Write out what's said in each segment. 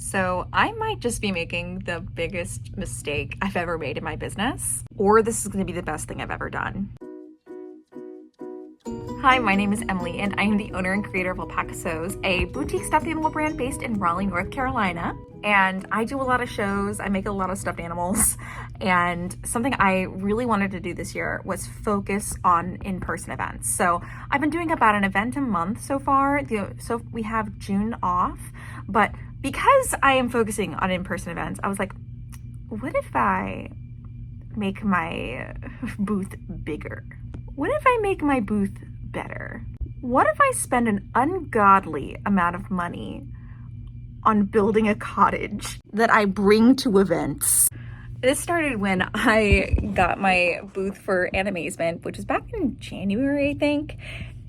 So I might just be making the biggest mistake I've ever made in my business, or this is going to be the best thing I've ever done. Hi, my name is Emily, and I am the owner and creator of Alpaca Sews, a boutique stuffed animal brand based in Raleigh, North Carolina. And I do a lot of shows, I make a lot of stuffed animals, and something I really wanted to do this year was focus on in-person events. So I've been doing about an event a month so far, so we have June off, but because I am focusing on in-person events, I was like, what if I make my booth bigger? What if I make my booth better? What if I spend an ungodly amount of money on building a cottage that I bring to events? This started when I got my booth for Animazement, which was back in January, I think.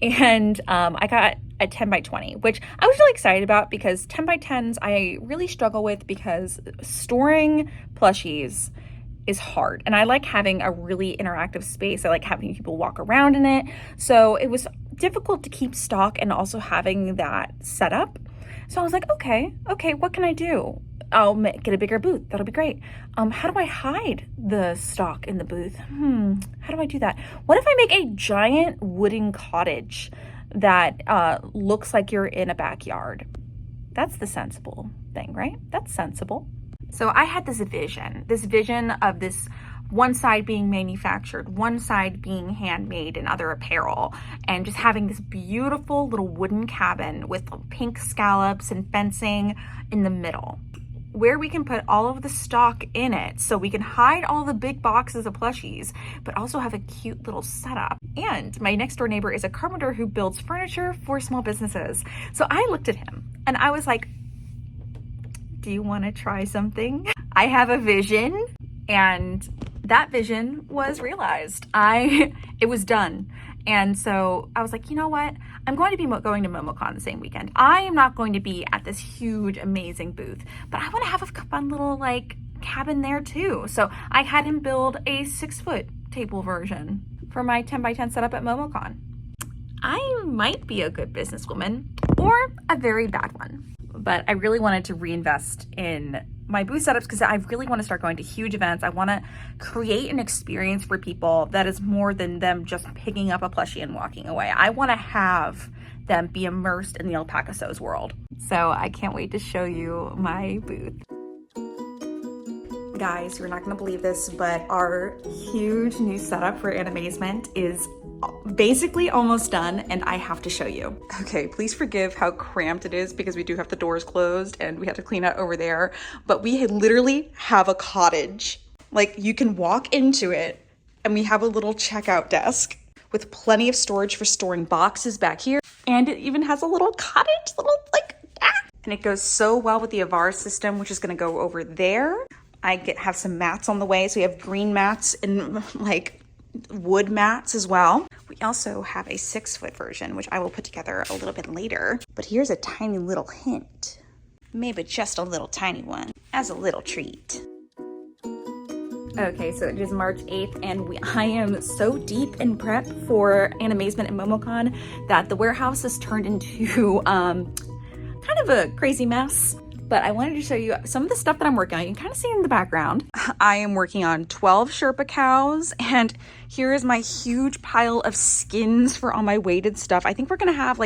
And I got a 10 by 20, which I was really excited about because 10 by 10s I really struggle with because storing plushies is hard. And I like having a really interactive space. I like having people walk around in it. So it was difficult to keep stock and also having that set up. So I was like, okay, what can I do? I'll get a bigger booth. That'll be great. How do I hide the stock in the booth? How do I do that? What if I make a giant wooden cottage that looks like you're in a backyard? That's the sensible thing, right? That's sensible. So I had this vision of this one side being manufactured, one side being handmade and other apparel, and just having this beautiful little wooden cabin with pink scallops and fencing in the middle, where we can put all of the stock in it so we can hide all the big boxes of plushies, but also have a cute little setup. And my next door neighbor is a carpenter who builds furniture for small businesses. So I looked at him and I was like, do you want to try something? I have a vision, and that vision was realized. It was done. And so I was like, you know what? I'm going to be going to Momocon the same weekend. I am not going to be at this huge, amazing booth, but I want to have a fun little cabin there too. So I had him build a 6-foot table version for my 10 by 10 setup at Momocon. I might be a good businesswoman or a very bad one, but I really wanted to reinvest in my booth setups because I really want to start going to huge events. I want to create an experience for people that is more than them just picking up a plushie and walking away. I want to have them be immersed in the Alpaca Sews world. So I can't wait to show you my booth. Guys, you're not going to believe this, but our huge new setup for Animazement is basically almost done, and I have to show you. Okay, please forgive how cramped it is because we do have the doors closed and we have to clean out over there, but we literally have a cottage. Like, you can walk into it and we have a little checkout desk with plenty of storage for storing boxes back here, and it even has a little cottage, and it goes so well with the Avar system, which is going to go over there. I have some mats on the way, so we have green mats and wood mats as well. We also have a 6-foot version, which I will put together a little bit later. But here's a tiny little hint, maybe just a little tiny one, as a little treat. Okay, so it is March 8th, and I am so deep in prep for Animazement and Momocon that the warehouse has turned into kind of a crazy mess. But I wanted to show you some of the stuff that I'm working on. You can kind of see in the background. I am working on 12 Sherpa cows, and here is my huge pile of skins for all my weighted stuff. I think we're gonna have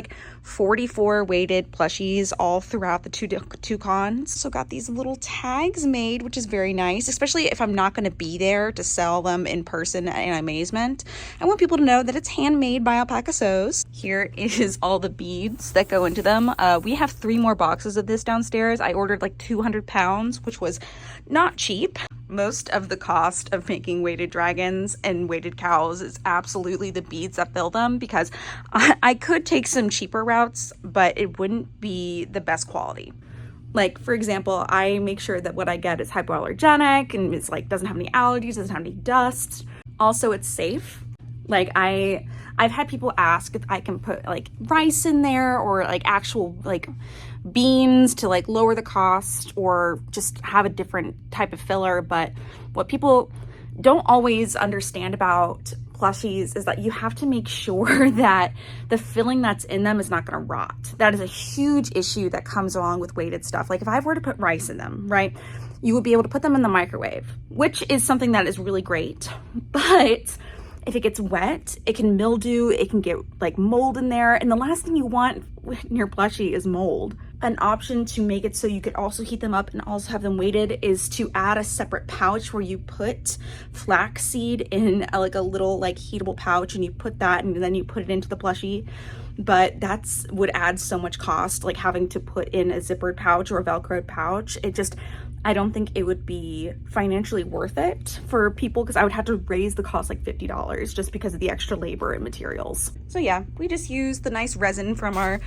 44 weighted plushies all throughout the two cons. So got these little tags made, which is very nice, especially if I'm not gonna be there to sell them in person at Animazement. I want people to know that it's handmade by Alpaca Sews. Here is all the beads that go into them. We have 3 more boxes of this downstairs. I ordered 200 pounds, which was not cheap. Most of the cost of making weighted dragons and weighted cows is absolutely the beads that fill them, because I could take some cheaper routes, but it wouldn't be the best quality. For example, I make sure that what I get is hypoallergenic and it's doesn't have any allergies, doesn't have any dust. Also, it's safe. I've had people ask if I can put rice in there or actual beans to lower the cost, or just have a different type of filler. But what people don't always understand about plushies is that you have to make sure that the filling that's in them is not going to rot. That is a huge issue that comes along with weighted stuff. Like if I were to put rice in them, right, you would be able to put them in the microwave, which is something that is really great. But if it gets wet, it can mildew, it can get like mold in there. And the last thing you want in your plushie is mold. An option to make it so you could also heat them up and also have them weighted is to add a separate pouch where you put flaxseed in like a little like heatable pouch, and you put that and then you put it into the plushie. But that's would add so much cost, like having to put in a zippered pouch or a velcroed pouch. I don't think it would be financially worth it for people, because I would have to raise the cost like $50 just because of the extra labor and materials. So yeah, we just use the nice resin from our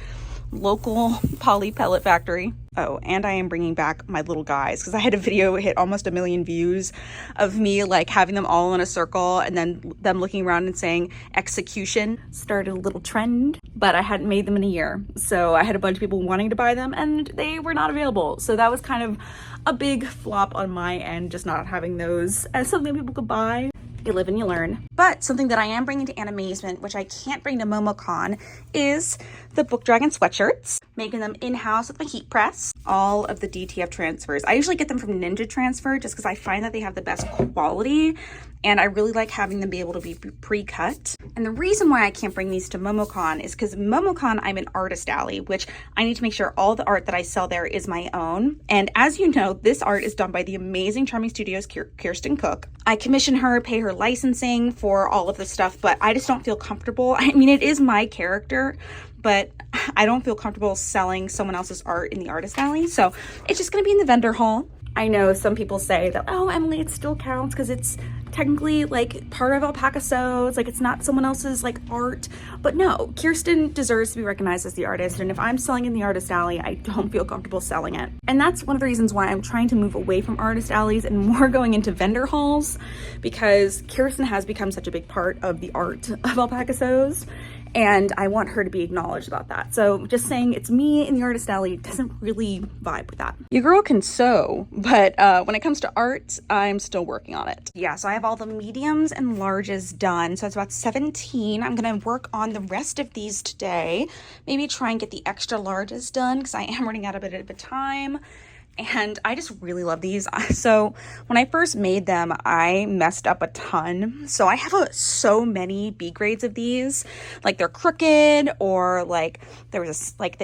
local poly pellet factory. Oh, and I am bringing back my little guys, because I had a video hit almost 1 million views of me like having them all in a circle and then them looking around and saying execution. Started a little trend, but I hadn't made them in a year. So I had a bunch of people wanting to buy them and they were not available. So that was kind of a big flop on my end, just not having those as something people could buy. You live and you learn. But something that I am bringing to Animazement, which I can't bring to Momocon, is the Book Dragon sweatshirts. Making them in-house with my heat press. All of the DTF transfers. I usually get them from Ninja Transfer just because I find that they have the best quality, and I really like having them be able to be pre-cut. And the reason why I can't bring these to Momocon is because Momocon, I'm an artist alley, which I need to make sure all the art that I sell there is my own. And as you know, this art is done by the amazing Charming Studios Kirsten Cook. I commission her, pay her licensing for all of this stuff, but I just don't feel comfortable. I mean, it is my character, but I don't feel comfortable selling someone else's art in the artist alley. So it's just gonna be in the vendor hall. I know some people say that, oh, Emily, it still counts because it's technically like part of Alpaca Sews, like it's not someone else's like art. But no, Kirsten deserves to be recognized as the artist. And if I'm selling in the artist alley, I don't feel comfortable selling it. And that's one of the reasons why I'm trying to move away from artist alleys and more going into vendor halls, because Kirsten has become such a big part of the art of Alpaca Sews. And I want her to be acknowledged about that. So just saying it's me in the artist alley doesn't really vibe with that. Your girl can sew, but when it comes to art, I'm still working on it. Yeah, so I have all the mediums and larges done. So it's about 17. I'm gonna work on the rest of these today. Maybe try and get the extra larges done because I am running out a bit of time. And I just really love these. So when I first made them, I messed up a ton. So I have so many B grades of these. Like they're crooked, or like there was like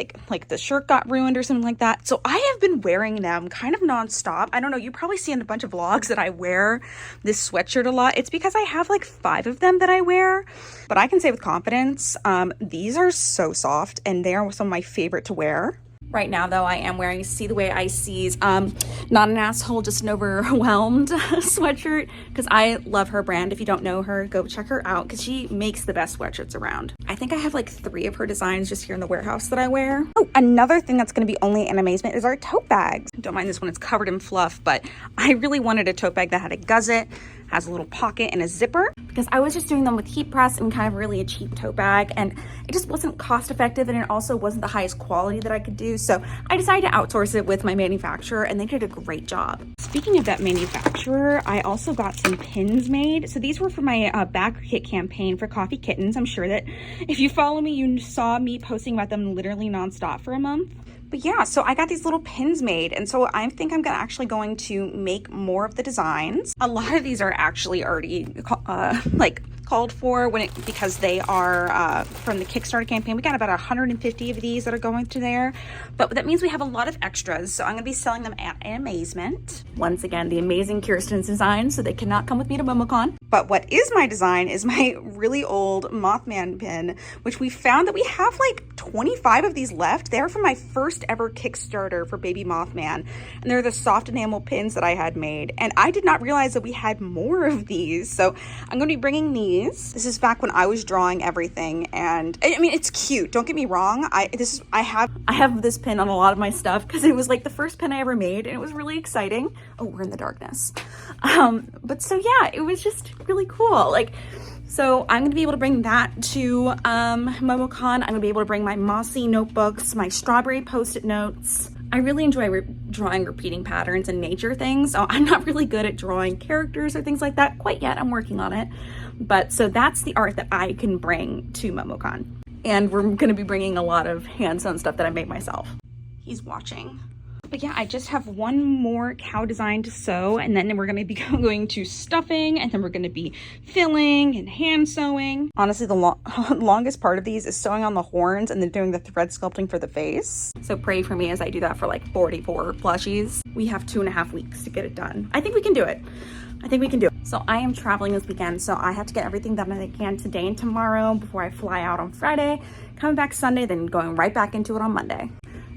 the shirt got ruined or something like that. So I have been wearing them kind of nonstop. I don't know, you probably see in a bunch of vlogs that I wear this sweatshirt a lot. It's because I have like 5 of them that I wear. But I can say with confidence, these are so soft and they are some of my favorite to wear. Right now, though, I am wearing See the Way I See's Not an Asshole, Just an Overwhelmed sweatshirt, because I love her brand. If you don't know her, go check her out, because she makes the best sweatshirts around. I think I have like 3 of her designs just here in the warehouse that I wear. Oh, another thing that's going to be only in Animazement is our tote bags. Don't mind this one, it's covered in fluff, but I really wanted a tote bag that had a gusset, has a little pocket and a zipper, because I was just doing them with heat press and kind of really a cheap tote bag, and it just wasn't cost effective, and it also wasn't the highest quality that I could do. So I decided to outsource it with my manufacturer, and they did a great job. Speaking of that manufacturer, I also got some pins made. So these were for my back kit campaign for Coffee Kittens. I'm sure that if you follow me, you saw me posting about them literally nonstop for a month. But yeah, so I got these little pins made, and so I think I'm actually going to make more of the designs. A lot of these are actually already like called for because they are from the Kickstarter campaign. We got about 150 of these that are going to there, but that means we have a lot of extras. So I'm gonna be selling them at Animazement. Once again, the amazing Kirsten's design, so they cannot come with me to Momocon. But what is my design is my really old Mothman pin, which we found that we have like 25 of these left. They're from my first ever Kickstarter for Baby Mothman, and they're the soft enamel pins that I had made, and I did not realize that we had more of these. So I'm going to be bringing these. This is back when I was drawing everything, and I mean, it's cute, don't get me wrong. I have this pin on a lot of my stuff because it was like the first pin I ever made, and it was really exciting. Oh, we're in the darkness. But so yeah, it was just really cool. Like, so I'm gonna be able to bring that to Momocon. I'm gonna be able to bring my mossy notebooks, my strawberry post-it notes. I really enjoy drawing repeating patterns and nature things. So I'm not really good at drawing characters or things like that quite yet. I'm working on it. But so that's the art that I can bring to Momocon. And we're gonna be bringing a lot of hand-sewn stuff that I made myself. He's watching. But yeah, I just have one more cow design to sew, and then we're gonna be going to stuffing, and then we're gonna be filling and hand sewing. Honestly, the longest part of these is sewing on the horns and then doing the thread sculpting for the face. So pray for me as I do that for like 44 plushies. We have 2.5 weeks to get it done. I think we can do it. I think we can do it. So I am traveling this weekend, so I have to get everything done that I can today and tomorrow before I fly out on Friday, coming back Sunday, then going right back into it on Monday.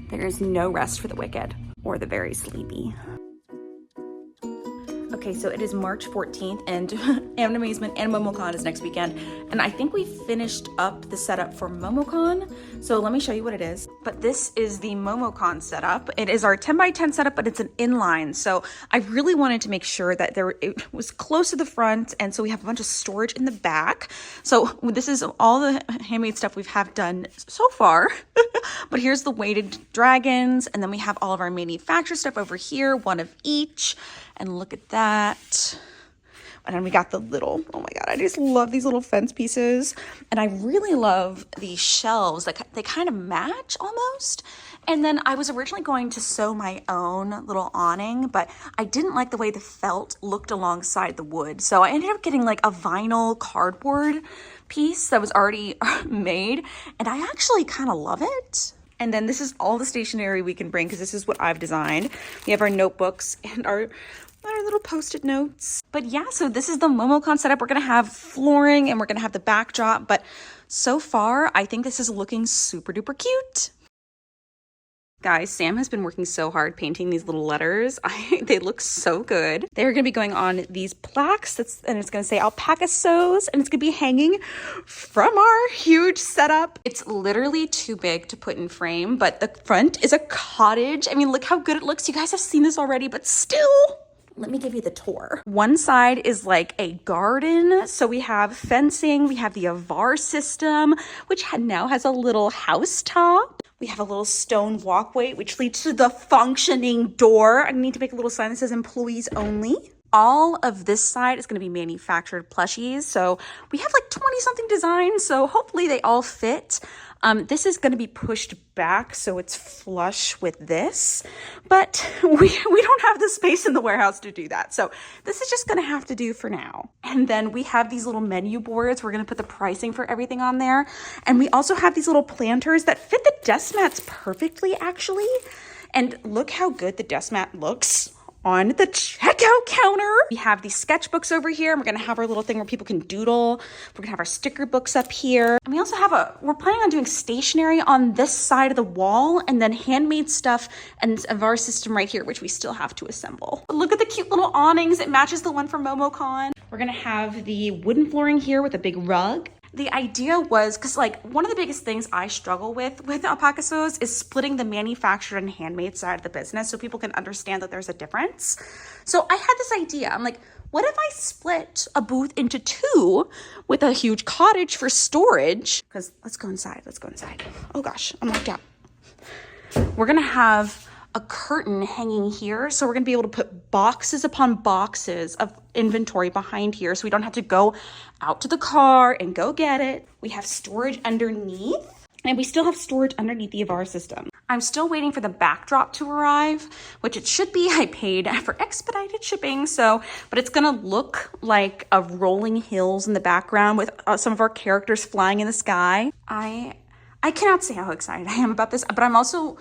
There is no rest for the wicked or the very sleepy. Okay, so it is March 14th and Animazement and Momocon is next weekend. And I think we finished up the setup for Momocon. So let me show you what it is. But this is the Momocon setup. It is our 10 by 10 setup, but it's an inline. So I really wanted to make sure that it was close to the front. And so we have a bunch of storage in the back. So this is all the handmade stuff we've done so far. But here's the weighted dragons. And then we have all of our manufactured stuff over here, one of each. And look at that. And then we got the little, oh my God, I just love these little fence pieces. And I really love these shelves. Like they kind of match almost. And then I was originally going to sew my own little awning, but I didn't like the way the felt looked alongside the wood. So I ended up getting like a vinyl cardboard piece that was already made. And I actually kind of love it. And then this is all the stationery we can bring because this is what I've designed. We have our notebooks and our little post-it notes. But yeah, so this is the Momocon setup. We're going to have flooring and we're going to have the backdrop. But so far, I think this is looking super duper cute. Guys, Sam has been working so hard painting these little letters. They look so good. They're going to be going on these plaques, and it's going to say alpaca sews, and it's going to be hanging from our huge setup. It's literally too big to put in frame, but the front is a cottage. I mean, look how good it looks. You guys have seen this already, but still. Let me give you the tour. One side is like a garden. So we have fencing, we have the Avar system, which now has a little house top. We have a little stone walkway, which leads to the functioning door. I need to make a little sign that says employees only. All of this side is going to be manufactured plushies. So we have like 20 something designs. So hopefully they all fit. This is going to be pushed back so it's flush with this, but we don't have the space in the warehouse to do that. So this is just going to have to do for now. And then we have these little menu boards. We're going to put the pricing for everything on there. And we also have these little planters that fit the desk mats perfectly, actually. And look how good the desk mat looks on the checkout counter. We have these sketchbooks over here. And we're gonna have our little thing where people can doodle. We're gonna have our sticker books up here. And we also have we're planning on doing stationery on this side of the wall and then handmade stuff and of our system right here, which we still have to assemble. But look at the cute little awnings. It matches the one from Momocon. We're gonna have the wooden flooring here with a big rug. The idea was, because like one of the biggest things I struggle with alpaca sews is splitting the manufactured and handmade side of the business so people can understand that there's a difference. So I had this idea. I'm like, what if I split a booth into two with a huge cottage for storage? Because let's go inside. Oh gosh, I'm locked out. We're going to have a curtain hanging here. So we're going to be able to put boxes upon boxes of inventory behind here. So we don't have to go out to the car and go get it. We have storage underneath, and we still have storage underneath the Avar system. I'm still waiting for the backdrop to arrive, which it should be. I paid for expedited shipping. But it's going to look like a rolling hills in the background with some of our characters flying in the sky. I cannot say how excited I am about this, but I'm also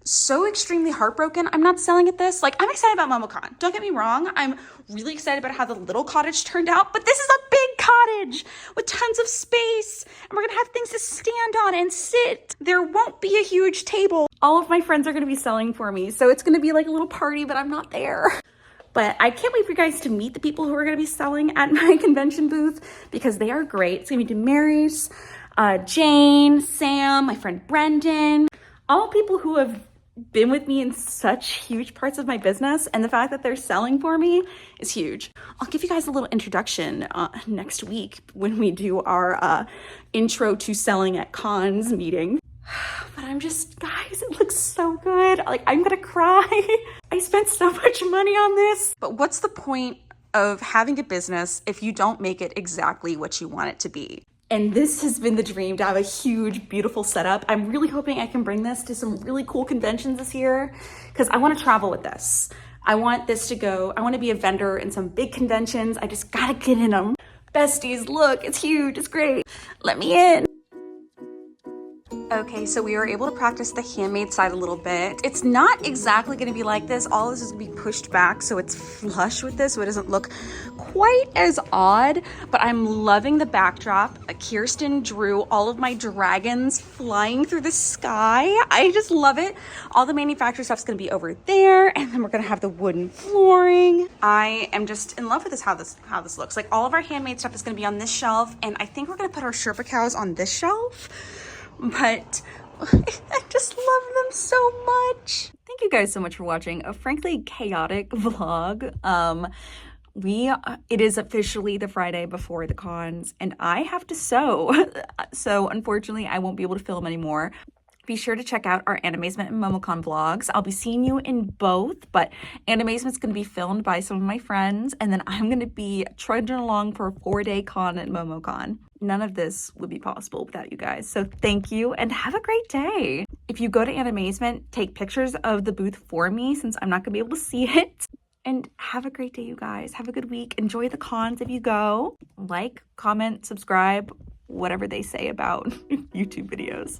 so extremely heartbroken I'm not selling at this. Like, I'm excited about Momocon. Don't get me wrong. I'm really excited about how the little cottage turned out, but this is a big cottage with tons of space, and we're gonna have things to stand on and sit. There won't be a huge table. All of my friends are gonna be selling for me, so it's gonna be like a little party, but I'm not there. But I can't wait for you guys to meet the people who are gonna be selling at my convention booth because they are great. It's gonna be Damaris, Jane, Sam, my friend Brendan, all people who have been with me in such huge parts of my business, and the fact that they're selling for me is huge. I'll give you guys a little introduction next week when we do our intro to selling at cons meeting. But I'm just, guys, it looks so good. Like, I'm gonna cry. I spent so much money on this. But what's the point of having a business if you don't make it exactly what you want it to be. And this has been the dream, to have a huge, beautiful setup. I'm really hoping I can bring this to some really cool conventions this year because I want to travel with this. I want this to go, I want to be a vendor in some big conventions. I just gotta get in them. Besties, look, it's huge, it's great. Let me in. Okay, so we were able to practice the handmade side a little bit. It's not exactly gonna be like this. All this is gonna be pushed back so it's flush with this, so it doesn't look quite as odd, but I'm loving the backdrop. Kirsten drew all of my dragons flying through the sky. I just love it. All the manufacturer stuff's gonna be over there, and then we're gonna have the wooden flooring. I am just in love with this, how this looks. Like, all of our handmade stuff is gonna be on this shelf, and I think we're gonna put our Sherpa cows on this shelf. But I just love them so much. Thank you guys so much for watching a frankly chaotic vlog. It is officially the Friday before the cons, and I have to sew. So unfortunately, I won't be able to film anymore. Be sure to check out our Animazement and Momocon vlogs. I'll be seeing you in both, but Animazement's going to be filmed by some of my friends, and then I'm going to be trudging along for a 4-day con at Momocon. None of this would be possible without you guys, so thank you and have a great day. If you go to Animazement, take pictures of the booth for me since I'm not going to be able to see it. And have a great day, you guys. Have a good week. Enjoy the cons if you go. Like, comment, subscribe, whatever they say about YouTube videos.